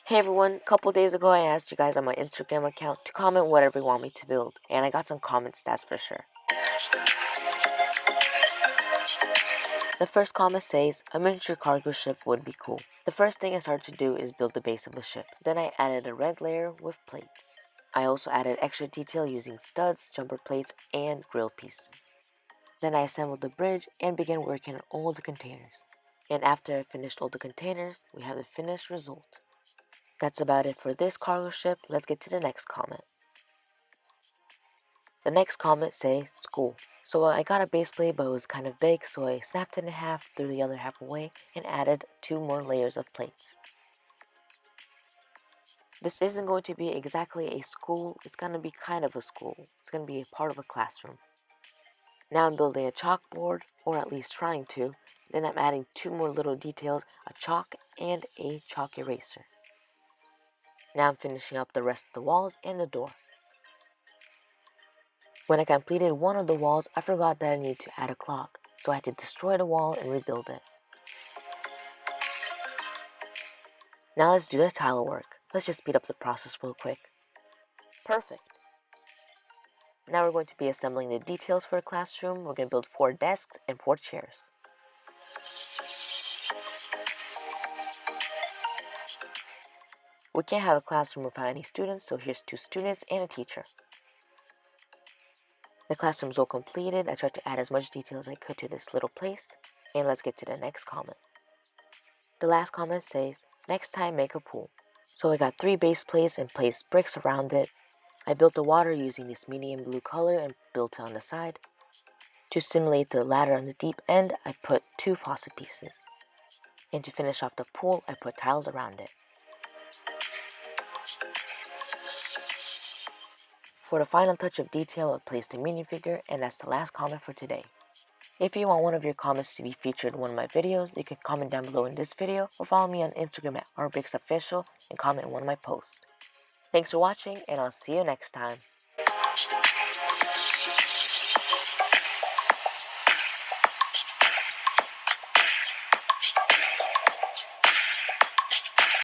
Hey everyone, a couple days ago I asked you guys on my Instagram account to comment whatever you want me to build, and I got some comments, that's for sure. The first comment says, a miniature cargo ship would be cool. The first thing I started to do is build the base of the ship. Then I added a red layer with plates. I also added extra detail using studs, jumper plates, and grill pieces. Then I assembled the bridge and began working on all the containers. And after I finished all the containers, we have the finished result. That's about it for this cargo ship. Let's get to the next comment. The next comment says school. So I got a base plate, but it was kind of big, so I snapped it in half, threw the other half away, and added 2 more layers of plates. This isn't going to be exactly a school, it's going to be kind of a school. It's going to be a part of a classroom. Now I'm building a chalkboard, or at least trying to. Then I'm adding 2 more little details, a chalk and a chalk eraser. Now I'm finishing up the rest of the walls and the door. When I completed one of the walls, I forgot that I needed to add a clock, so I had to destroy the wall and rebuild it. Now let's do the tile work. Let's just speed up the process real quick. Perfect. Now we're going to be assembling the details for a classroom. We're going to build 4 desks and 4 chairs. We can't have a classroom without any students, so here's 2 students and a teacher. The classroom's all completed. I tried to add as much detail as I could to this little place. And let's get to the next comment. The last comment says, next time make a pool. So I got 3 base plates and placed bricks around it. I built the water using this medium blue color and built it on the side. To simulate the ladder on the deep end, I put 2 faucet pieces. And to finish off the pool, I put tiles around it. For the final touch of detail, I placed a minifigure, and that's the last comment for today. If you want one of your comments to be featured in one of my videos, you can comment down below in this video or follow me on Instagram at rbixofficial and comment in one of my posts. Thanks for watching, and I'll see you next time.